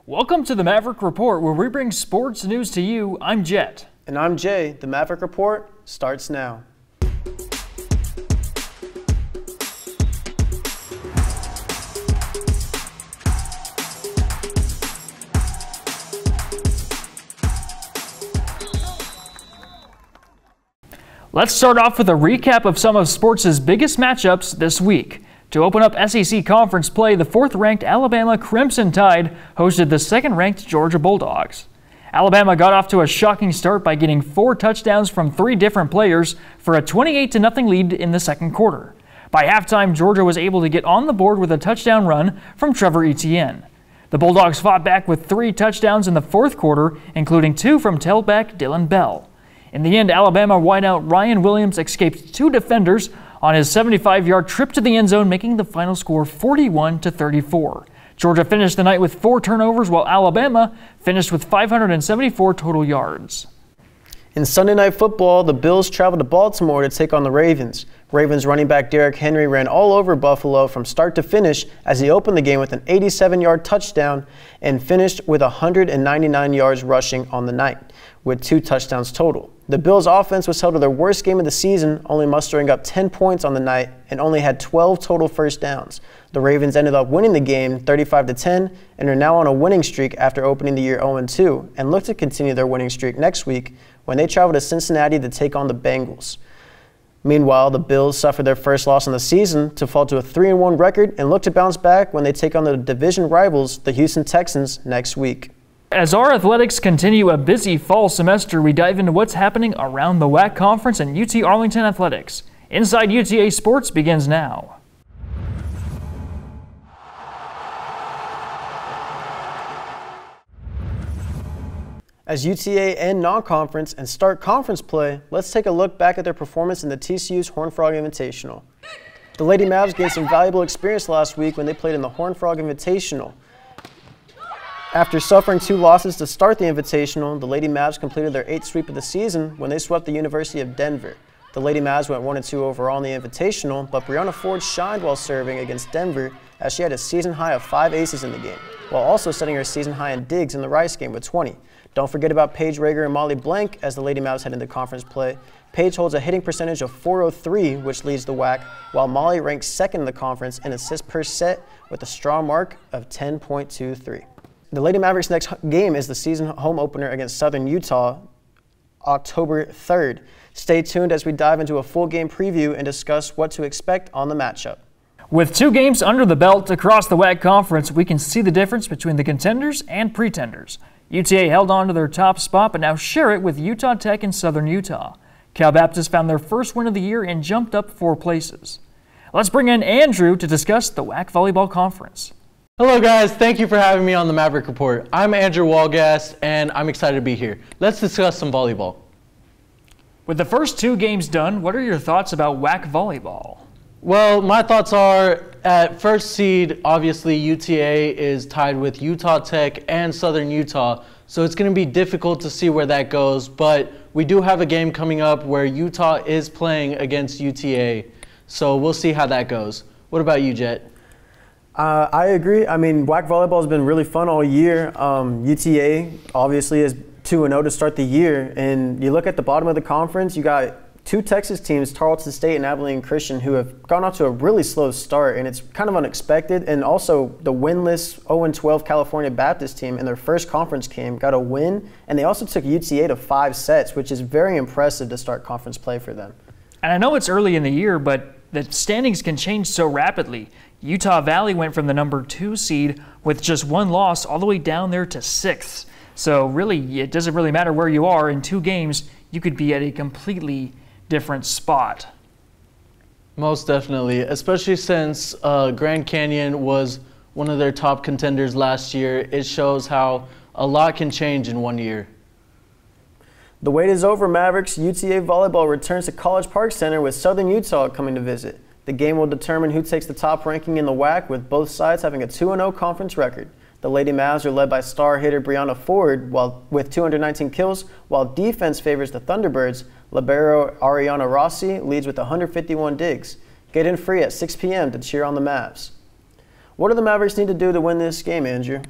Welcome to the Maverick Report, where we bring sports news to you. I'm Jet. And I'm Jay. The Maverick Report starts now. Let's start off with a recap of some of sports' biggest matchups this week. To open up SEC conference play, the 4th-ranked Alabama Crimson Tide hosted the 2nd-ranked Georgia Bulldogs. Alabama got off to a shocking start by getting 4 touchdowns from 3 different players for a 28-0 lead in the second quarter. By halftime, Georgia was able to get on the board with a touchdown run from Trevor Etienne. The Bulldogs fought back with 3 touchdowns in the 4th quarter, including 2 from tailback Dylan Bell. In the end, Alabama wideout Ryan Williams escaped 2 defenders on his 75-yard trip to the end zone, making the final score 41-34. Georgia finished the night with 4 turnovers, while Alabama finished with 574 total yards. In Sunday Night Football, the Bills traveled to Baltimore to take on the Ravens. Ravens running back Derrick Henry ran all over Buffalo from start to finish as he opened the game with an 87-yard touchdown and finished with 199 yards rushing on the night, with 2 touchdowns total. The Bills' offense was held to their worst game of the season, only mustering up 10 points on the night and only had 12 total first downs. The Ravens ended up winning the game 35-10 and are now on a winning streak after opening the year 0-2 and look to continue their winning streak next week when they travel to Cincinnati to take on the Bengals. Meanwhile, the Bills suffered their first loss in the season to fall to a 3-1 record and look to bounce back when they take on the division rivals, the Houston Texans, next week. As our athletics continue a busy fall semester, we dive into what's happening around the WAC Conference and UT Arlington athletics. Inside UTA Sports begins now. As UTA end non-conference and start conference play, let's take a look back at their performance in the TCU's Horned Frog Invitational. The Lady Mavs gained some valuable experience last week when they played in the Horned Frog Invitational. After suffering 2 losses to start the Invitational, the Lady Mavs completed their 8th sweep of the season when they swept the University of Denver. The Lady Mavs went 1-2 overall in the Invitational, but Brianna Ford shined while serving against Denver as she had a season high of 5 aces in the game, while also setting her season high in digs in the Rice game with 20. Don't forget about Paige Rager and Molly Blank as the Lady Mavs head into conference play. Paige holds a hitting percentage of .403, which leads the WAC, while Molly ranks 2nd in the conference in assists per set with a strong mark of 10.23. The Lady Mavericks' next game is the season home opener against Southern Utah, October 3rd. Stay tuned as we dive into a full game preview and discuss what to expect on the matchup. With 2 games under the belt across the WAC Conference, we can see the difference between the contenders and pretenders. UTA held on to their top spot, but now share it with Utah Tech and Southern Utah. Cal Baptist found their first win of the year and jumped up 4 places. Let's bring in Andrew to discuss the WAC Volleyball Conference. Hello guys, thank you for having me on the Maverick Report. I'm Andrew Walgast and I'm excited to be here. Let's discuss some volleyball. With the first 2 games done, what are your thoughts about WAC volleyball? Well, my thoughts are at first seed, obviously UTA is tied with Utah Tech and Southern Utah, so it's going to be difficult to see where that goes, but we do have a game coming up where Utah is playing against UTA, so we'll see how that goes. What about you, Jet? I agree. I mean, WAC volleyball has been really fun all year. UTA obviously is 2-0 to start the year, and you look at the bottom of the conference, you got 2 Texas teams, Tarleton State and Abilene Christian, who have gone off to a really slow start, and it's kind of unexpected. And also the winless 0-12 California Baptist team in their first conference game got a win, and they also took UTA to 5 sets, which is very impressive to start conference play for them. And I know it's early in the year, but the standings can change so rapidly. Utah Valley went from the number 2 seed with just 1 loss all the way down there to 6th. So really, it doesn't really matter where you are. In 2 games, you could be at a completely different spot. Most definitely, especially since Grand Canyon was one of their top contenders last year. It shows how a lot can change in 1 year. The wait is over, Mavericks. UTA volleyball returns to College Park Center with Southern Utah coming to visit. The game will determine who takes the top ranking in the WAC, with both sides having a 2-0 conference record. The Lady Mavs are led by star hitter Brianna Ford with 219 kills, while defense favors the Thunderbirds. Libero Ariana Rossi leads with 151 digs. Get in free at 6 p.m. to cheer on the Mavs. What do the Mavericks need to do to win this game, Andrew?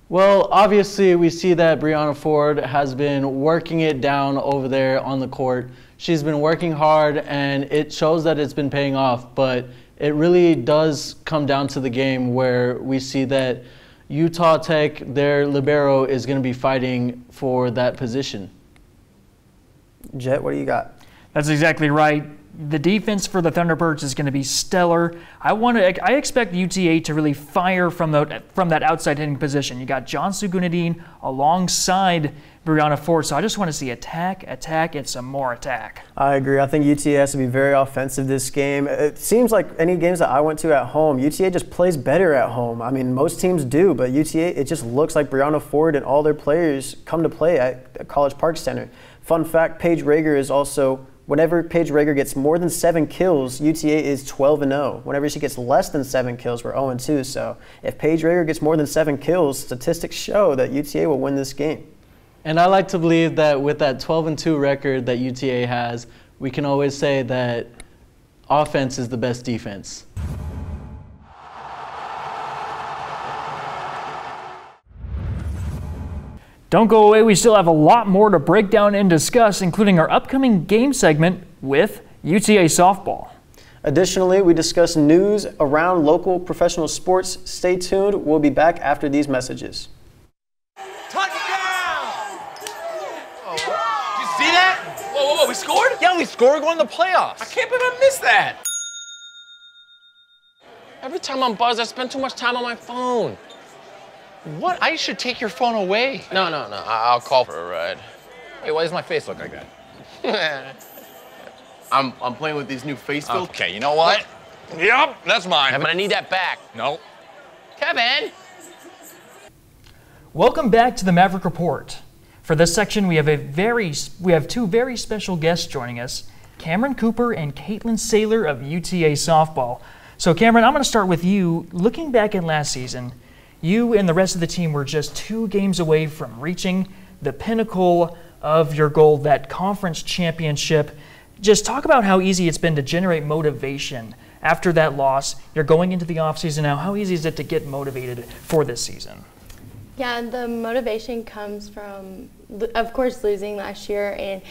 Well, obviously, we see that Brianna Ford has been working it down over there on the court. She's been working hard, and it shows that it's been paying off, but it really does come down to the game where we see that Utah Tech, their libero, is going to be fighting for that position. Jet, what do you got? That's exactly right. The defense for the Thunderbirds is going to be stellar. I expect UTA to really fire from that outside hitting position. You got John Sugunadine alongside Brianna Ford, so I just want to see attack, and some more attack. I agree. I think UTA has to be very offensive this game. It seems like any games that I went to at home, UTA just plays better at home. I mean, most teams do, but UTA, it just looks like Brianna Ford and all their players come to play at College Park Center. Fun fact, Paige Rager is also, whenever Paige Rager gets more than 7 kills, UTA is 12-0. Whenever she gets less than 7 kills, we're 0-2. So if Paige Rager gets more than 7 kills, statistics show that UTA will win this game. And I like to believe that with that 12-2 record that UTA has, we can always say that offense is the best defense. Don't go away, we still have a lot more to break down and discuss, including our upcoming game segment with UTA softball. Additionally, we discuss news around local professional sports. Stay tuned. We'll be back after these messages. Touchdown! Oh, did you see that? Whoa, we scored? Yeah, we scored going to the playoffs. I can't believe I missed that. Every time I'm buzzed, I spend too much time on my phone. What? I should take your phone away. No. I'll call for a ride. Hey, why does my face look like that? I'm playing with these new face filters. Okay, you know what? Yep, that's mine. But I need that back. No. Kevin! Welcome back to the Maverick Report. For this section, we have two very special guests joining us, Cameron Cooper and Caitlin Saylor of UTA softball. So Cameron, I'm going to start with you. Looking back at last season, you and the rest of the team were just 2 games away from reaching the pinnacle of your goal, that conference championship. Just talk about how easy it's been to generate motivation after that loss. You're going into the offseason now. How easy is it to get motivated for this season? Yeah, the motivation comes from, of course, losing last year, and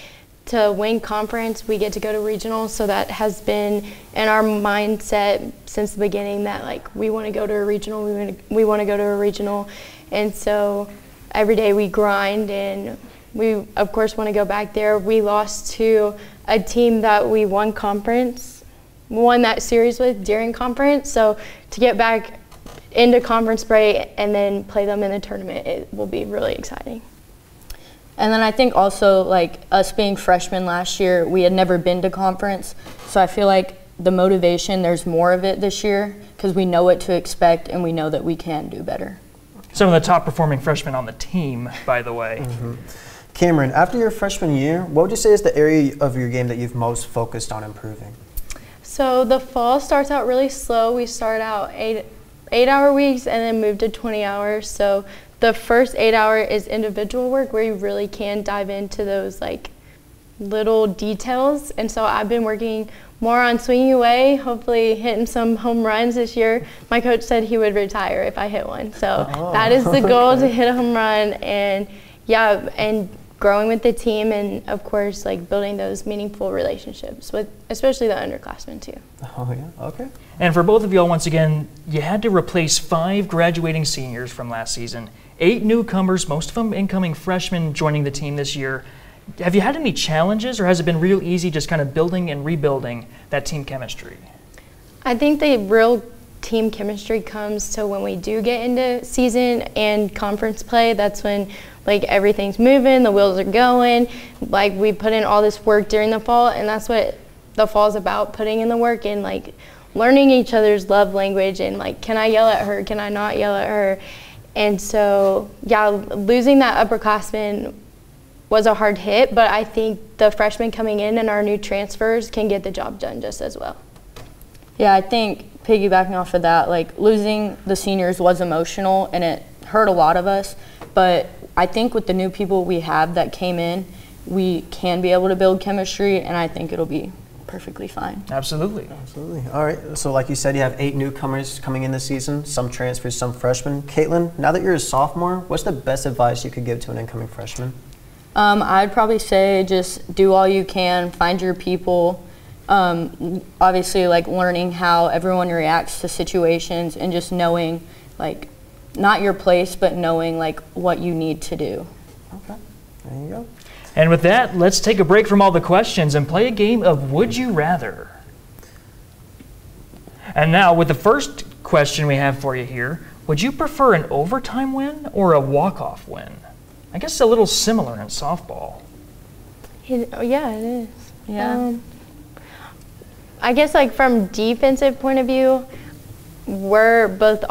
to win conference, we get to go to regional, so that has been in our mindset since the beginning that, like, we want to go to a regional, we want to go to a regional, and so every day we grind, and we, of course, want to go back there. We lost to a team that we won that series with during conference, so to get back into conference break and then play them in the tournament, it will be really exciting. And then I think also, like, us being freshmen last year, we had never been to conference. So I feel like the motivation, there's more of it this year because we know what to expect and we know that we can do better. Some of the top performing freshmen on the team, by the way. Mm-hmm. Cameron, after your freshman year, what would you say is the area of your game that you've most focused on improving? So the fall starts out really slow. We start out 8-hour weeks and then move to 20 hours. So the first 8 hour is individual work where you really can dive into those, like, little details. And so I've been working more on swinging away, hopefully hitting some home runs this year. My coach said he would retire if I hit one. So that is the goal, to hit a home run, and yeah, and growing with the team, and of course, like, building those meaningful relationships with especially the underclassmen too. Oh yeah, okay. And for both of y'all, once again, you had to replace 5 graduating seniors from last season, 8 newcomers, most of them incoming freshmen joining the team this year. Have you had any challenges, or has it been real easy just kind of building and rebuilding that team chemistry? I think the real team chemistry comes to when we do get into season and conference play. That's when, like, everything's moving, the wheels are going. Like, we put in all this work during the fall, and that's what the fall's about, putting in the work and, like, learning each other's love language, and, like, can I yell at her, can I not yell at her? And so, yeah, losing that upperclassman was a hard hit, but I think the freshmen coming in and our new transfers can get the job done just as well. Yeah, I think piggybacking off of that, like, losing the seniors was emotional and it hurt a lot of us, but I think with the new people we have that came in, we can be able to build chemistry, and I think it'll be perfectly fine. Absolutely. Absolutely. All right. So like you said, you have 8 newcomers coming in this season, some transfers, some freshmen. Caitlin, now that you're a sophomore, what's the best advice you could give to an incoming freshman? I'd probably say just do all you can, find your people. Obviously, like learning how everyone reacts to situations and just knowing, like, not your place, but knowing like what you need to do. Okay. There you go. And with that, let's take a break from all the questions and play a game of Would You Rather. And now, with the first question we have for you here, would you prefer an overtime win or a walk-off win? I guess a little similar in softball. Yeah, it is. Yeah. I guess like from defensive point of view, we're both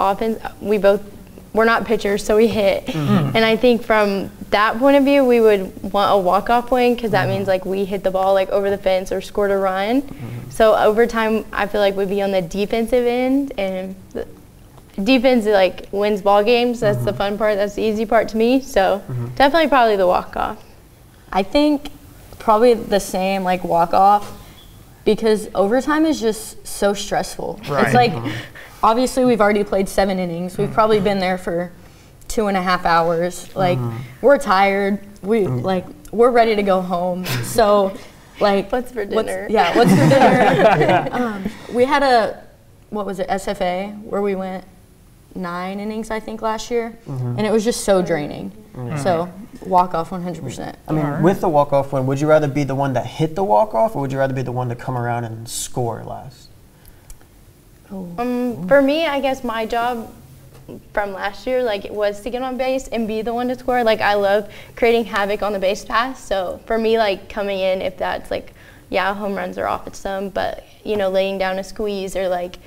we're not pitchers, so we hit. Mm-hmm. And I think from that point of view, we would want a walk-off win because that means like we hit the ball like over the fence or scored a run. Mm-hmm. So overtime, I feel like would be on the defensive end, and the defense like wins ball games. That's the fun part. That's the easy part to me. So definitely probably the walk-off. I think probably the same, like walk-off, because overtime is just so stressful. Right. It's like, obviously we've already played 7 innings. We've probably been there for 2.5 hours. Like, we're tired. We're ready to go home. So, like, What's for dinner? What's for dinner? We had what was it, SFA, where we went 9 innings, I think, last year. And it was just so draining. So, walk-off 100%. I mean, with the walk-off win, would you rather be the one that hit the walk-off, or would you rather be the one to come around and score last? For me, I guess my job from last year, like, it was to get on base and be the one to score. Like, I love creating havoc on the base pass. So for me, like, coming in, if that's like, yeah, home runs are off at some, but you know, laying down a squeeze or like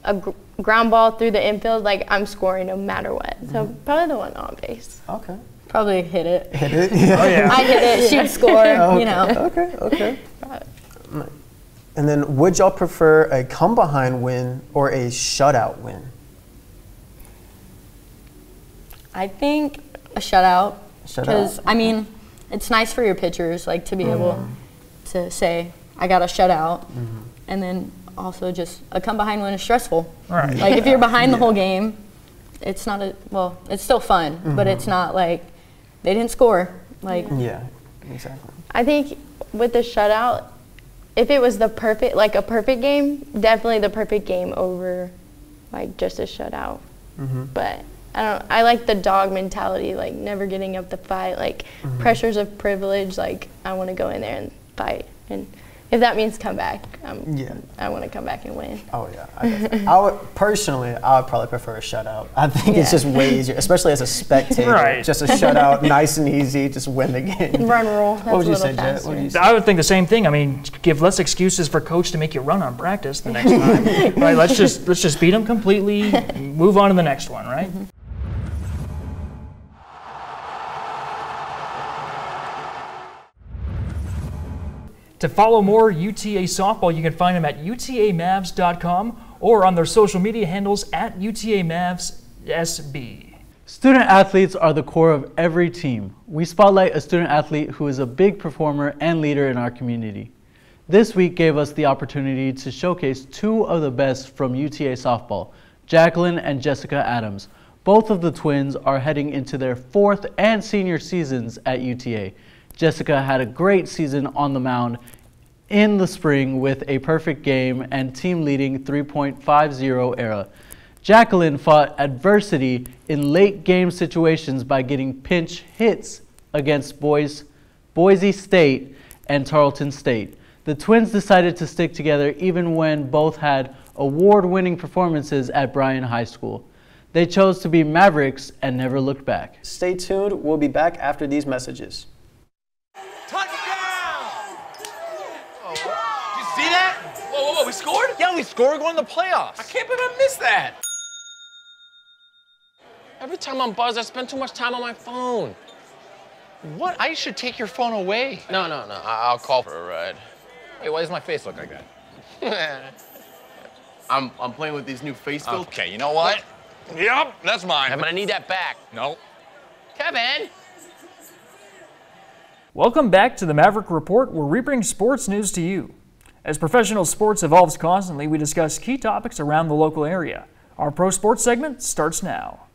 a ground ball through the infield, like, I'm scoring no matter what. So probably the one on base. Okay. Probably hit it. Hit it? Yeah. Oh, yeah. I hit it, she'd score, you know. Okay. And then, would y'all prefer a come-behind win or a shutout win? I think a shutout. Shutout? Because, I mean, it's nice for your pitchers, like, to be able to say, I got a shutout. And then also just a come-behind win is stressful. Right. Like, if you're behind the whole game, it's not it's still fun, but it's not like they didn't score. Like, Yeah, exactly. I think with the shutout, if it was a perfect game, definitely the perfect game over like just a shutout. But I like the dog mentality, like never getting up to fight, like pressures of privilege, like I want to go in there and fight. And if that means come back, I want to come back and win. Oh yeah, I would probably prefer a shutout. I think it's just way easier, especially as a spectator. Right. Just a shutout, nice and easy, just win the game. Run roll. What would you say, Jet? What would you say? I would think the same thing. I mean, give less excuses for coach to make you run on practice the next time. Right? Let's just beat them completely. Move on to the next one. Right? To follow more UTA softball, you can find them at utamavs.com or on their social media handles at utamavssb. Student athletes are the core of every team. We spotlight a student athlete who is a big performer and leader in our community. This week gave us the opportunity to showcase 2 of the best from UTA softball, Jacqueline and Jessica Adams. Both of the twins are heading into their 4th and senior seasons at UTA. Jessica had a great season on the mound in the spring with a perfect game and team-leading 3.50 ERA. Jacqueline fought adversity in late game situations by getting pinch hits against Boise State and Tarleton State. The twins decided to stick together even when both had award-winning performances at Bryan High School. They chose to be Mavericks and never looked back. Stay tuned. We'll be back after these messages. See that? Whoa, we scored? Yeah, we scored going to the playoffs. I can't believe I missed that. Every time I'm buzzed, I spend too much time on my phone. What? I should take your phone away. No, I'll call for a ride. Wait, why does my face look like that? I'm playing with these new face filters. Okay, you know what? Yep, that's mine. But I need that back. No. Kevin! Welcome back to the Maverick Report, where we bring sports news to you. As professional sports evolves constantly, we discuss key topics around the local area. Our Pro Sports segment starts now.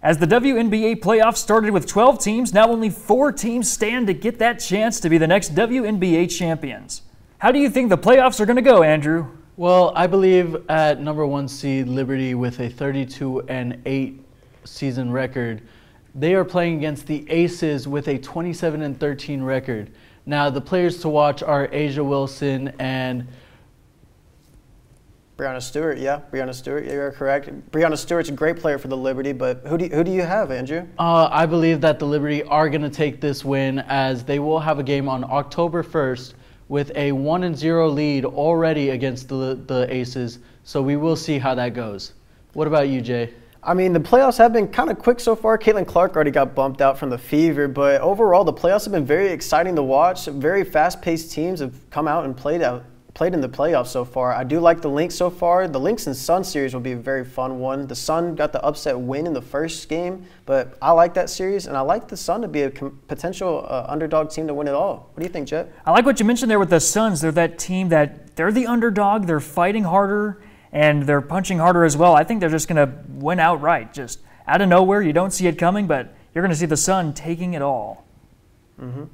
As the WNBA playoffs started with 12 teams, now only 4 teams stand to get that chance to be the next WNBA champions. How do you think the playoffs are going to go, Andrew? Well, I believe at number 1 seed Liberty with a 32-8 season record, they are playing against the Aces with a 27-13 record. Now, the players to watch are Asia Wilson and Breanna Stewart, Breanna Stewart, you're correct. Breanna Stewart's a great player for the Liberty, but who do you have, Andrew? I believe that the Liberty are going to take this win, as they will have a game on October 1st with a 1-0 lead already against the Aces, so we will see how that goes. What about you, Jay? I mean, the playoffs have been kind of quick so far. Caitlin Clark already got bumped out from the Fever, but overall the playoffs have been very exciting to watch. Very fast-paced teams have come out and played in the playoffs so far. I do like the Lynx so far. The Lynx and Sun series will be a very fun one. The Sun got the upset win in the first game, but I like that series, and I like the Sun to be a potential underdog team to win it all. What do you think, Jet? I like what you mentioned there with the Suns. They're that team that they're the underdog. They're fighting harder, and they're punching harder as well. I think they're just going to win outright. Just out of nowhere, you don't see it coming, but you're going to see the Sun taking it all. Mm-hmm.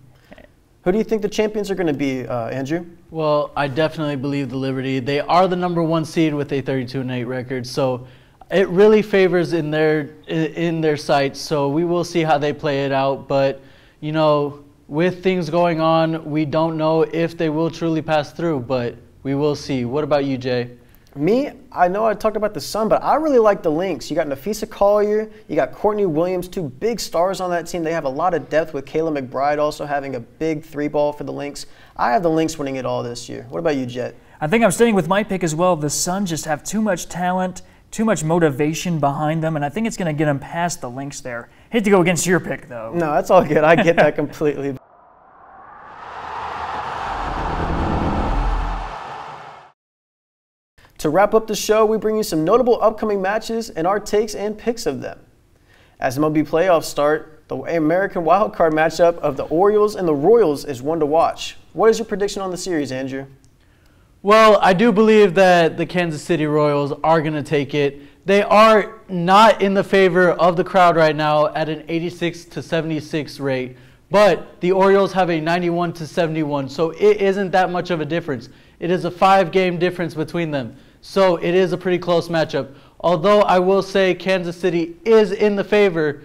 Who do you think the champions are going to be, Andrew? Well, I definitely believe the Liberty. They are the number 1 seed with a 32-8 record, so it really favors in their sights. So we will see how they play it out. But you know, with things going on, we don't know if they will truly pass through. But we will see. What about you, Jay? Me, I know I talked about the Sun, but I really like the Lynx. You got Nafisa Collier, you got Courtney Williams, 2 big stars on that team. They have a lot of depth with Kayla McBride also having a big 3-ball for the Lynx. I have the Lynx winning it all this year. What about you, Jet? I think I'm staying with my pick as well. The Sun just have too much talent, too much motivation behind them, and I think it's going to get them past the Lynx there. Hate to go against your pick, though. No, that's all good. I get that completely. To wrap up the show, we bring you some notable upcoming matches and our takes and picks of them. As MLB playoffs start, the American wildcard matchup of the Orioles and the Royals is one to watch. What is your prediction on the series, Andrew? Well, I do believe that the Kansas City Royals are going to take it. They are not in the favor of the crowd right now at an 86-76 rate, but the Orioles have a 91-71, so it isn't that much of a difference. It is a 5-game difference between them. So it is a pretty close matchup. Although I will say Kansas City is in the favor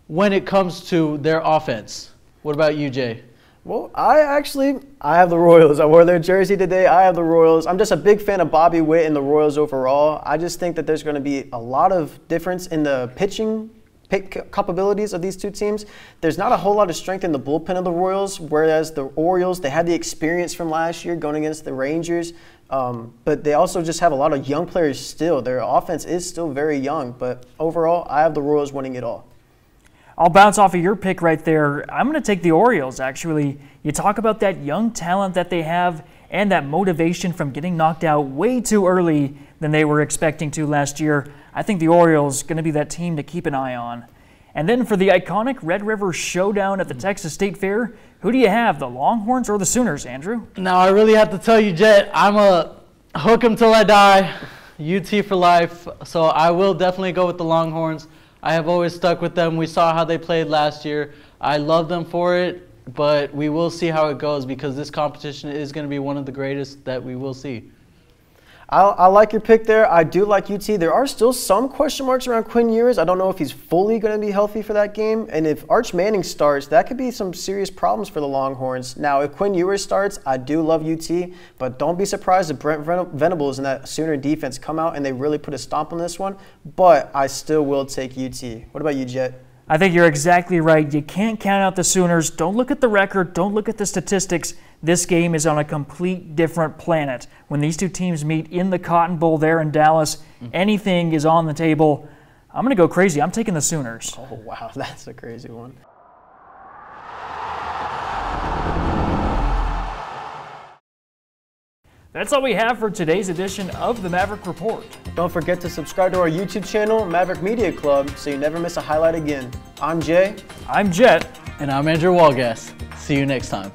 when it comes to their offense. What about you, Jay? Well, I have the Royals. I wore their jersey today. I have the Royals. I'm just a big fan of Bobby Witt and the Royals overall. I just think that there's going to be a lot of difference in the pitching capabilities of these 2 teams. There's not a whole lot of strength in the bullpen of the Royals, whereas the Orioles, they had the experience from last year going against the Rangers. But they also just have a lot of young players still. Their offense is still very young, but overall, I have the Royals winning it all. I'll bounce off of your pick right there. I'm going to take the Orioles, actually. You talk about that young talent that they have and that motivation from getting knocked out way too early than they were expecting to last year. I think the Orioles are going to be that team to keep an eye on. And then for the iconic Red River Showdown at the Texas State Fair, who do you have, the Longhorns or the Sooners, Andrew? Now, I really have to tell you, Jet, I'm a hook 'em till I die, UT for life. So I will definitely go with the Longhorns. I have always stuck with them. We saw how they played last year. I love them for it, but we will see how it goes because this competition is going to be one of the greatest that we will see. I like your pick there. I do like UT. There are still some question marks around Quinn Ewers. I don't know if he's fully going to be healthy for that game. And if Arch Manning starts, that could be some serious problems for the Longhorns. Now, if Quinn Ewers starts, I do love UT. But don't be surprised if Brent Venables and that Sooner defense come out and they really put a stomp on this one. But I still will take UT. What about you, Jet? I think you're exactly right. You can't count out the Sooners. Don't look at the record. Don't look at the statistics. This game is on a complete different planet. When these 2 teams meet in the Cotton Bowl there in Dallas, anything is on the table. I'm going to go crazy. I'm taking the Sooners. Oh, wow. That's a crazy one. That's all we have for today's edition of the Maverick Report. Don't forget to subscribe to our YouTube channel, Maverick Media Club, so you never miss a highlight again. I'm Jay. I'm Jet. And I'm Andrew Walgas. See you next time.